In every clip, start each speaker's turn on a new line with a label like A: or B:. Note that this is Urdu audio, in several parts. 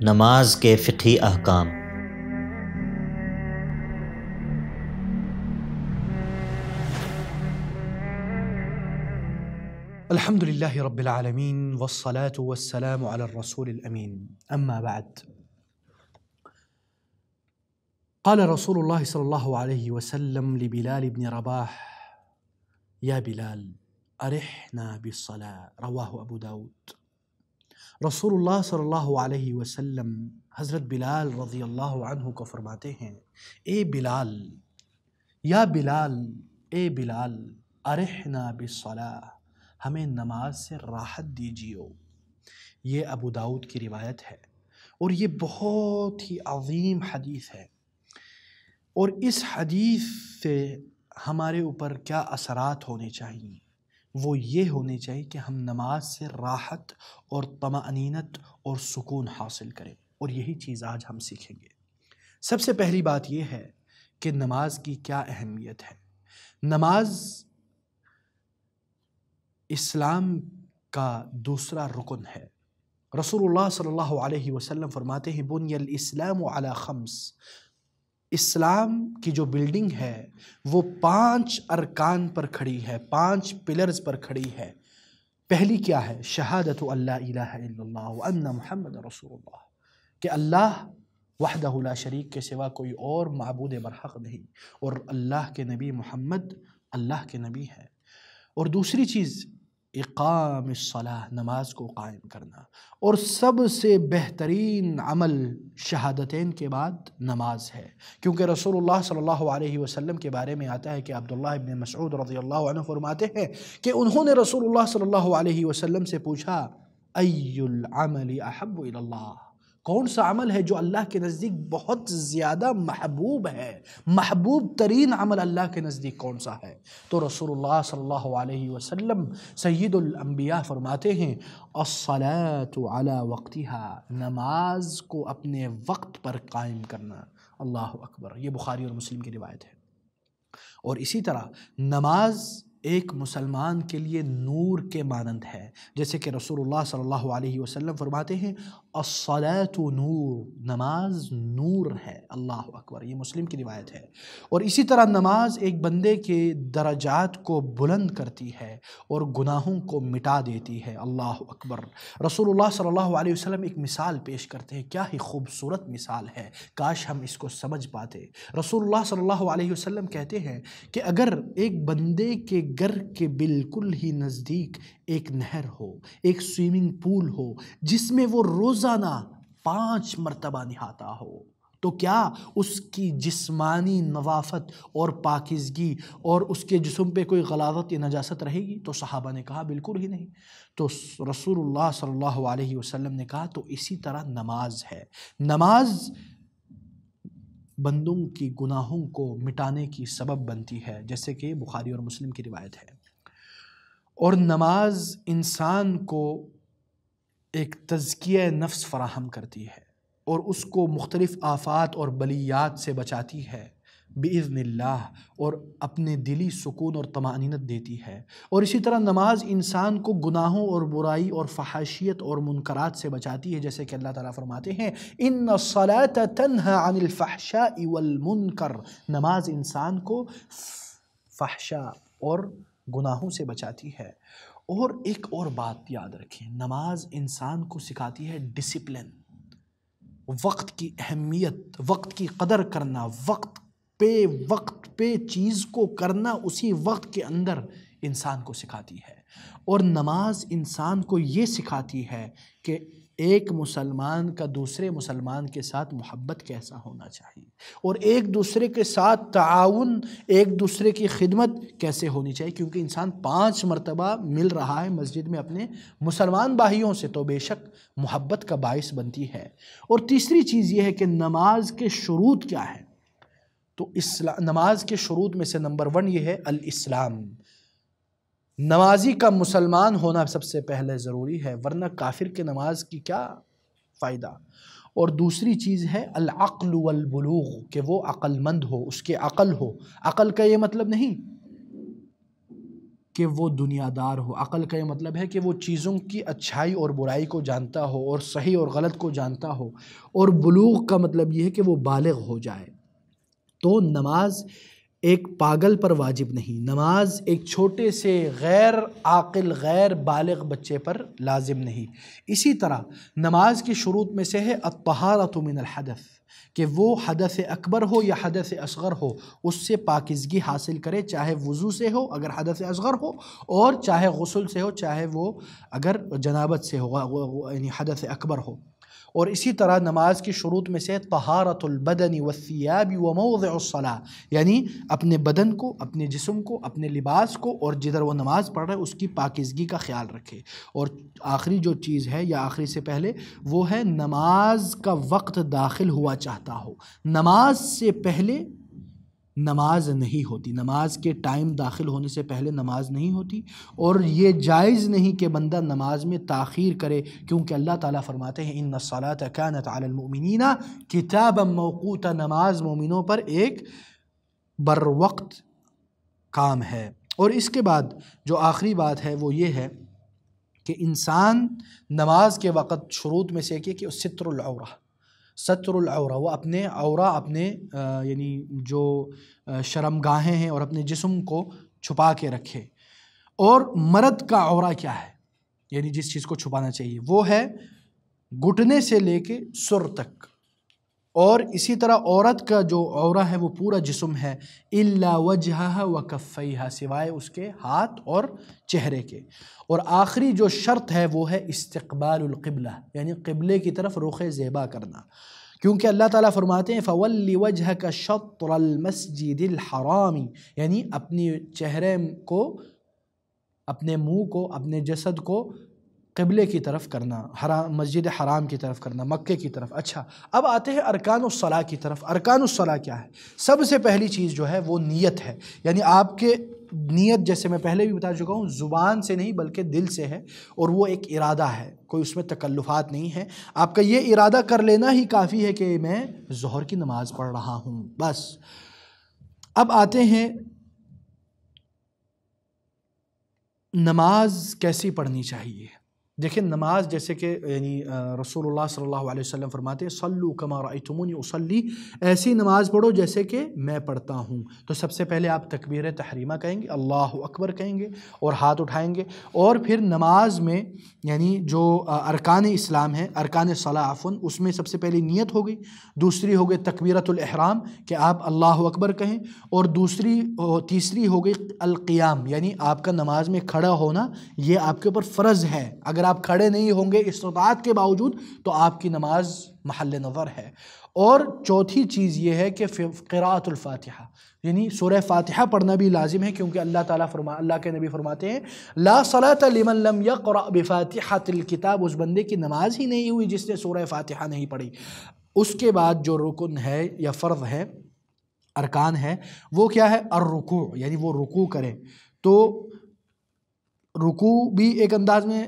A: نماز کے فقہی احکام۔
B: الحمد للہ رب العالمین والصلاة والسلام علی الرسول الامین، اما بعد، قال رسول اللہ صلی اللہ علیہ وسلم لبلال بن رباح یا بلال ارحنا بالصلاة، رواہ ابو داود۔ رسول اللہ صلی اللہ علیہ وسلم حضرت بلال رضی اللہ عنہ کو فرماتے ہیں، اے بلال، یا بلال، اے بلال، ارحنا بالصلاة، ہمیں نماز سے راحت دیجیو۔ یہ ابو داود کی روایت ہے اور یہ بہت ہی عظیم حدیث ہے، اور اس حدیث سے ہمارے اوپر کیا اثرات ہونے چاہیے؟ وہ یہ ہونے چاہیے کہ ہم نماز سے راحت اور طمأنینت اور سکون حاصل کریں، اور یہی چیز آج ہم سیکھیں گے۔ سب سے پہلی بات یہ ہے کہ نماز کی کیا اہمیت ہے۔ نماز اسلام کا دوسرا رکن ہے۔ رسول اللہ صلی اللہ علیہ وسلم فرماتے ہیں، بنی الاسلام علی خمس، اسلام کی جو بلڈنگ ہے وہ 5 ارکان پر کھڑی ہے، 5 پلرز پر کھڑی ہے۔ پہلی کیا ہے؟ شہادت ان لا الہ الا اللہ وان محمد رسول اللہ، کہ اللہ وحدہ لا شریک کے سوا کوئی اور معبود برحق نہیں، اور اللہ کے نبی محمد اللہ کے نبی ہے۔ اور دوسری چیز اقام الصلاۃ، نماز کو قائم کرنا، اور سب سے بہترین عمل شہادتین کے بعد نماز ہے، کیونکہ رسول اللہ صلی اللہ علیہ وسلم کے بارے میں آتا ہے کہ عبداللہ ابن مسعود رضی اللہ عنہ فرماتے ہیں کہ انہوں نے رسول اللہ صلی اللہ علیہ وسلم سے پوچھا، ای العمل احب الی اللہ، کون سا عمل ہے جو اللہ کے نزدیک بہت زیادہ محبوب ہے، محبوب ترین عمل اللہ کے نزدیک کون سا ہے؟ تو رسول اللہ صلی اللہ علیہ وسلم سید الانبیاء فرماتے ہیں، الصلاۃ علی وقتہا، نماز کو اپنے وقت پر قائم کرنا۔ اللہ اکبر، یہ بخاری اور مسلم کی روایت ہے۔ اور اسی طرح نماز ایک مسلمان کے لیے نور کے مانند ہے، جیسے کہ رسول اللہ صلی اللہ علیہ وسلم فرماتے ہیں، الصلاۃ نور، نماز نور ہے۔ اللہ اکبر، یہ مسلم کی روایت ہے۔ اور اسی طرح نماز ایک بندے کے درجات کو بلند کرتی ہے اور گناہوں کو مٹا دیتی ہے۔ اللہ اکبر۔ رسول اللہ صلی اللہ علیہ وسلم ایک مثال پیش کرتے ہیں، کیا ہی خوبصورت مثال ہے، کاش ہم اس کو سمجھ پاتے۔ رسول اللہ صلی اللہ علیہ وسلم کہتے ہیں کہ اگر ایک بندے کے گھر کے بالکل ہی نزدیک ایک نہر ہو، ایک سوئمنگ پول ہو، جس میں وہ روزانہ 5 مرتبہ نہاتا ہو، تو کیا اس کی جسمانی نظافت اور پاکیزگی اور اس کے جسم پہ کوئی غلاظت یا نجاست رہے گی؟ تو صحابہ نے کہا بالکل ہی نہیں۔ تو رسول اللہ صلی اللہ علیہ وسلم نے کہا تو اسی طرح نماز ہے۔ نماز بندوں کی گناہوں کو مٹانے کی سبب بنتی ہے، جیسے کہ بخاری اور مسلم کی روایت ہے۔ اور نماز انسان کو ایک تزکیہ نفس فراہم کرتی ہے اور اس کو مختلف آفات اور بلیات سے بچاتی ہے بإذن اللہ، اور اپنے دلی سکون اور طمأنینت دیتی ہے۔ اور اسی طرح نماز انسان کو گناہوں اور برائی اور فحاشیت اور منکرات سے بچاتی ہے، جیسے کہ اللہ تعالیٰ فرماتے ہیں، ان الصلاۃ تنہی عن الفحشاء والمنکر، نماز انسان کو فحشاء اور گناہوں سے بچاتی ہے۔ اور ایک اور بات یاد رکھیں، نماز انسان کو سکھاتی ہے ڈسپلن، وقت کی اہمیت، وقت کی قدر کرنا، وقت پہ چیز کو کرنا، اسی وقت کے اندر انسان کو سکھاتی ہے۔ اور نماز انسان کو یہ سکھاتی ہے کہ ایک مسلمان کا دوسرے مسلمان کے ساتھ محبت کیسا ہونا چاہیے، اور ایک دوسرے کے ساتھ تعاون، ایک دوسرے کی خدمت کیسے ہونی چاہیے، کیونکہ انسان 5 مرتبہ مل رہا ہے مسجد میں اپنے مسلمان بھائیوں سے، تو بے شک محبت کا باعث بنتی ہے۔ اور تیسری چیز یہ ہے کہ نماز کے شروط کیا ہے؟ تو نماز کے شروط میں سے نمبر 1 یہ ہے الاسلام، نمازی کا مسلمان ہونا سب سے پہلے ضروری ہے، ورنہ کافر کے نماز کی کیا فائدہ۔ اور دوسری چیز ہے العقل والبلوغ، کہ وہ عقل مند ہو، اس کے عقل ہو۔ عقل کا یہ مطلب نہیں کہ وہ دنیا دار ہو۔ عقل کا یہ مطلب ہے کہ وہ چیزوں کی اچھائی اور برائی کو جانتا ہو اور صحیح اور غلط کو جانتا ہو، اور بلوغ کا مطلب یہ ہے کہ وہ بالغ ہو جائے۔ تو نماز ایک پاگل پر واجب نہیں، نماز ایک چھوٹے سے غیر عاقل غیر بالغ بچے پر لازم نہیں۔ اسی طرح نماز کی شروط میں سے ہے الطہارۃ من الحدث، کہ وہ حدث اکبر ہو یا حدث اصغر ہو اس سے پاکیزگی حاصل کرے، چاہے وضو سے ہو اگر حدث اصغر ہو، اور چاہے غسل سے ہو، چاہے وہ اگر جنابت سے ہو یعنی حدث اکبر ہو۔ اور اسی طرح نماز کی شروط میں سے طہارۃ البدن والثیاب وموضع الصلاۃ، یعنی اپنے بدن کو، اپنے جسم کو، اپنے لباس کو، اور جدھر وہ نماز پڑھ رہے اس کی پاکیزگی کا خیال رکھے۔ اور آخری جو چیز ہے یا آخری سے پہلے وہ ہے نماز کا وقت داخل ہوا چاہتا ہو، نماز سے پہلے نماز نہیں ہوتی، نماز کے ٹائم داخل ہونے سے پہلے نماز نہیں ہوتی، اور یہ جائز نہیں کہ بندہ نماز میں تاخیر کرے، کیونکہ اللہ تعالیٰ فرماتے ہیں ان الصلاۃ کانت علی المؤمنین کتابا موقوتا، نماز مومنوں پر ایک بر وقت کام ہے۔ اور اس کے بعد جو آخری بات ہے وہ یہ ہے کہ انسان نماز کے وقت شروط میں سے کہ ستر العورہ، ستر العورہ، وہ اپنے عورہ، اپنے یعنی جو شرمگاہیں ہیں اور اپنے جسم کو چھپا کے رکھے۔ اور مرد کا عورہ کیا ہے، یعنی جس چیز کو چھپانا چاہیے وہ ہے گھٹنے سے لے کے سر تک، اور اسی طرح عورت کا جو عورہ ہے وہ پورا جسم ہے، الا وجہہ وکفیہا، سوائے اس کے ہاتھ اور چہرے کے۔ اور آخری جو شرط ہے وہ ہے استقبال القبلہ، یعنی قبلے کی طرف رخ زیبا کرنا، کیونکہ اللہ تعالیٰ فرماتے ہیں فَوَلِّ وَجْهَكَ شَطْرَ الْمَسْجِدِ الْحَرَامِ، یعنی اپنی چہرے کو، اپنے منہ کو، اپنے جسد کو قبلے کی طرف کرنا، مسجد حرام کی طرف کرنا، مکے کی طرف۔ اچھا، اب آتے ہیں ارکان الصلاۃ کی طرف۔ ارکان الصلاۃ کیا ہے؟ سب سے پہلی چیز جو ہے وہ نیت ہے، یعنی آپ کے نیت، جیسے میں پہلے بھی بتا چکا ہوں، زبان سے نہیں بلکہ دل سے ہے، اور وہ ایک ارادہ ہے، کوئی اس میں تکلفات نہیں ہے۔ آپ کا یہ ارادہ کر لینا ہی کافی ہے کہ میں ظہر کی نماز پڑھ رہا ہوں، بس۔ اب آتے ہیں نماز کیسی پڑھنی چاہیے۔ دیکھیں نماز جیسے کہ یعنی رسول اللہ صلی اللہ علیہ وسلم فرماتے ہیں صلو کما رأیتمونی اصلی، ایسی نماز پڑھو جیسے کہ میں پڑھتا ہوں۔ تو سب سے پہلے آپ تکبیر تحریمہ کہیں گے، اللہ اکبر کہیں گے اور ہاتھ اٹھائیں گے، اور پھر نماز میں یعنی جو ارکان اسلام ہیں، ارکان صلاح عفواً، اس میں سب سے پہلی نیت ہو گئی، دوسری ہو گئی تکبیرۃ الاحرام کہ آپ اللہ اکبر کہیں، اور تیسری ہو گئی القیام، یعنی آپ کا نماز میں کھڑا ہونا یہ آپ کے اوپر فرض ہے، اگر آپ کھڑے نہیں ہوں گے استطاعت کے باوجود تو آپ کی نماز محل نظر ہے۔ اور چوتھی چیز یہ ہے کہ قراءۃ الفاتحہ، یعنی سورہ فاتحہ پڑھنا بھی لازم ہے، کیونکہ اللہ کے نبی فرماتے ہیں لا صلاۃ لمن لم یقرأ بفاتحۃ الکتاب، اس بندے کی نماز ہی نہیں ہوئی جس نے سورہ فاتحہ نہیں پڑھی۔ اس کے بعد جو رکن ہے یا فرض ہے، ارکان ہے، وہ کیا ہے؟ الرکوع، یعنی وہ رکوع کرے۔ تو رکوع بھی ایک انداز میں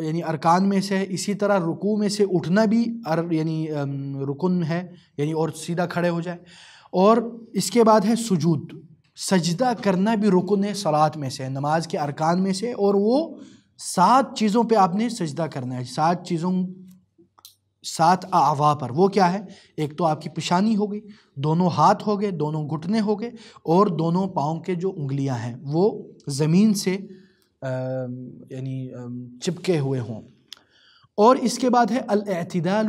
B: یعنی ارکان میں سے ہے، اسی طرح رکوع میں سے اٹھنا بھی یعنی رکن ہے، یعنی اور سیدھا کھڑے ہو جائے۔ اور اس کے بعد ہے سجود، سجدہ کرنا بھی رکن ہے، صلاۃ میں سے، نماز کے ارکان میں سے، اور وہ 7 چیزوں پہ آپ نے سجدہ کرنا ہے، 7 چیزوں، 7 اعضاء پر۔ وہ کیا ہے؟ ایک تو آپ کی پیشانی ہو گئی، دونوں ہاتھ ہو گئے، دونوں گھٹنے ہو گئے، اور دونوں پاؤں کے جو انگلیاں ہیں وہ زمین سے یعنی چپکے ہوئے ہوں۔ اور اس کے بعد ہے الاعتدال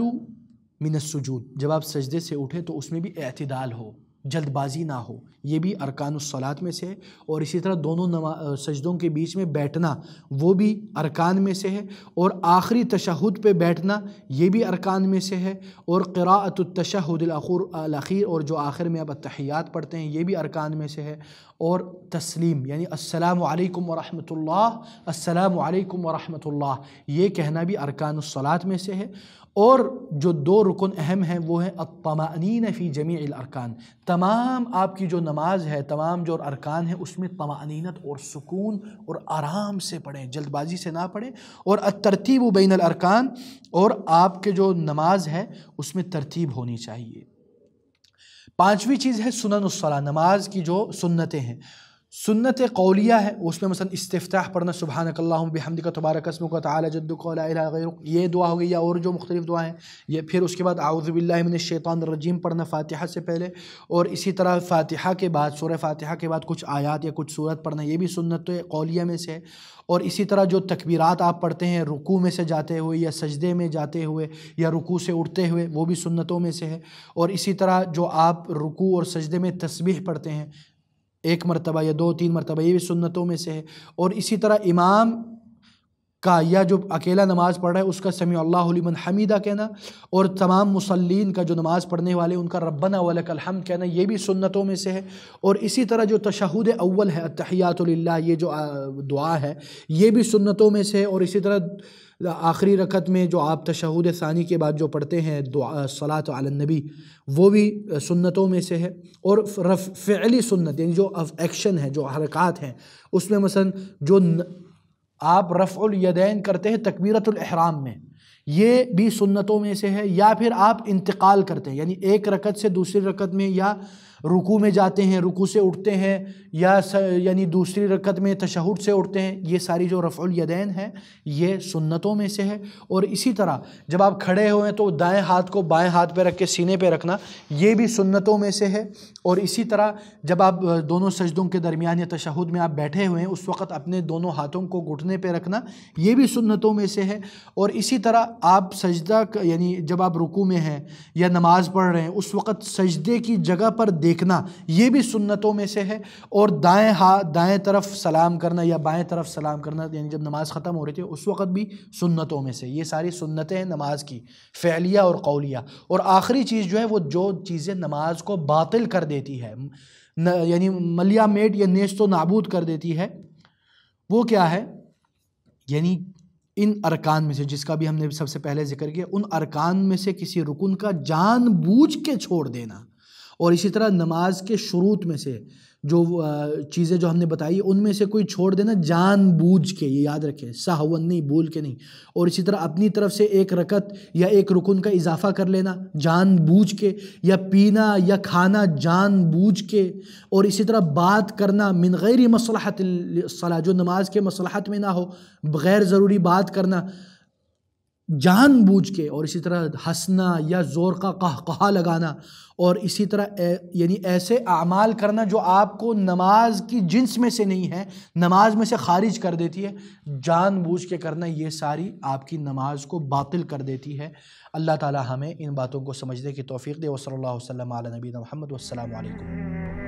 B: من السجود، جب آپ سجدے سے اٹھے تو اس میں بھی اعتدال ہو، جلد بازی نہ ہو، یہ بھی ارکان الصلاۃ میں سے ہے۔ اور اسی طرح دونوں سجدوں کے بیچ میں بیٹھنا وہ بھی ارکان میں سے ہے، اور آخری تشہد پہ بیٹھنا یہ بھی ارکان میں سے ہے، اور قراءۃ التشہد الاخیر، اور جو آخر میں اب التحیات پڑھتے ہیں یہ بھی ارکان میں سے ہے، اور تسلیم یعنی السلام علیکم ورحمۃ اللہ، السلام علیکم ورحمۃ اللہ، یہ کہنا بھی ارکان الصلاۃ میں سے ہے۔ اور جو 2 رکن اہم ہیں وہ ہیں الطمأنینہ فی جمیع الارکان، تمام آپ کی جو نماز ہے، تمام جو ارکان ہیں اس میں طمأنینت اور سکون اور آرام سے پڑھیں، جلد بازی سے نہ پڑھیں۔ اور الترتیب بین الارکان، اور آپ کے جو نماز ہے اس میں ترتیب ہونی چاہیے۔ 5ویں چیز ہے سنن الصلاۃ، نماز کی جو سنتیں ہیں۔ سنت قولیہ ہے، اس میں مثلا استفتاح پڑھنا، سبحانک اللہم بحمدک تبارک اسمک وتعالی جدک ولا الہ غیرک، یہ دعا ہو گئی، یا اور جو مختلف دعائیں ہیں یہ. پھر اس کے بعد اعوذ باللہ من الشیطان الرجیم پڑھنا فاتحہ سے پہلے، اور اسی طرح فاتحہ کے بعد، سورہ فاتحہ کے بعد کچھ آیات یا کچھ سورت پڑھنا، یہ بھی سنت قولیہ میں سے ہے. اور اسی طرح جو تکبیرات آپ پڑھتے ہیں رکوع میں سے جاتے ہوئے یا سجدے میں جاتے ہوئے یا رکوع سے اٹھتے ہوئے، وہ بھی سنتوں میں سے ہے. اور اسی طرح جو آپ رکوع اور سجدے میں تسبیح پڑھتے ہیں 1 مرتبہ یا 2-3 مرتبہ، یہ بھی سنتوں میں سے ہے. اور اسی طرح امام کا یا جو اکیلا نماز پڑھ رہا ہے اس کا سمیع اللہ لمن حمیدہ کہنا، اور تمام مصلین کا جو نماز پڑھنے والے ان کا ربنا ولک الحمد کہنا، یہ بھی سنتوں میں سے ہے. اور اسی طرح جو تشہد اول ہے التحیات للہ، یہ جو دعا ہے یہ بھی سنتوں میں سے ہے. اور اسی طرح آخری رکعت میں جو آپ تشہد ثانی کے بعد جو پڑھتے ہیں دعا صلاۃ علی النبی، وہ بھی سنتوں میں سے ہے. اور فعلی سنت یعنی جو ایکشن ہے، جو حرکات ہیں، اس میں مثلا جو آپ رفع الیدین کرتے ہیں تکبیرۃ الاحرام میں، یہ بھی سنتوں میں سے ہے. یا پھر آپ انتقال کرتے ہیں، یعنی ایک رکعت سے دوسری رکعت میں، یا رکوع میں جاتے ہیں رکوع سے اٹھتے ہیں، یا یعنی دوسری رکعت میں تشہد سے اٹھتے ہیں، یہ ساری جو رفع الیدین ہیں یہ سنتوں میں سے ہے. اور اسی طرح جب آپ کھڑے ہوئے تو دائیں ہاتھ کو بائیں ہاتھ پہ رکھ کے سینے پہ رکھنا، یہ بھی سنتوں میں سے ہے. اور اسی طرح جب آپ دونوں سجدوں کے درمیان یا تشہد میں آپ بیٹھے ہوئے ہیں اس وقت اپنے دونوں ہاتھوں کو گھٹنے پہ رکھنا، یہ بھی سنتوں میں سے ہے. اور اسی طرح آپ سجدہ یعنی جب آپ رکوع میں ہیں یا نماز پڑھ رہے ہیں اس وقت سجدے کی جگہ پر دیکھنا، یہ بھی سنتوں میں سے ہے. اور دائیں طرف سلام کرنا یا بائیں طرف سلام کرنا، یعنی جب نماز ختم ہو رہی تھی اس وقت بھی سنتوں میں سے. یہ ساری سنتیں ہیں نماز کی، فعلیہ اور قولیہ. اور آخری چیز جو ہے وہ جو چیزیں نماز کو باطل کر دیتی ہے، یعنی ملیا میٹ یا نیست و نابود کر دیتی ہے، وہ کیا ہے؟ یعنی ان ارکان میں سے جس کا بھی ہم نے سب سے پہلے ذکر کیا، ان ارکان میں سے کسی رکن کا جان بوجھ کے چھوڑ دینا. اور اسی طرح نماز کے شروط میں سے جو چیزیں جو ہم نے بتائی ان میں سے کوئی چھوڑ دینا جان بوجھ کے، یہ یاد رکھیں، سہون نہیں، بھول کے نہیں. اور اسی طرح اپنی طرف سے ایک رکعت یا ایک رکن کا اضافہ کر لینا جان بوجھ کے، یا پینا یا کھانا جان بوجھ کے. اور اسی طرح بات کرنا من غیر مصلحت الصلاۃ، جو نماز کے مصلحت میں نہ ہو، بغیر ضروری بات کرنا جان بوجھ کے. اور اسی طرح ہنسنا یا زور کا قہقہا لگانا. اور اسی طرح یعنی ایسے اعمال کرنا جو آپ کو نماز کی جنس میں سے نہیں ہے، نماز میں سے خارج کر دیتی ہے، جان بوجھ کے کرنا، یہ ساری آپ کی نماز کو باطل کر دیتی ہے. اللہ تعالی ہمیں ان باتوں کو سمجھنے کی توفیق دے. وصلی اللہ وسلم علی نبینا محمد والسلام علیکم.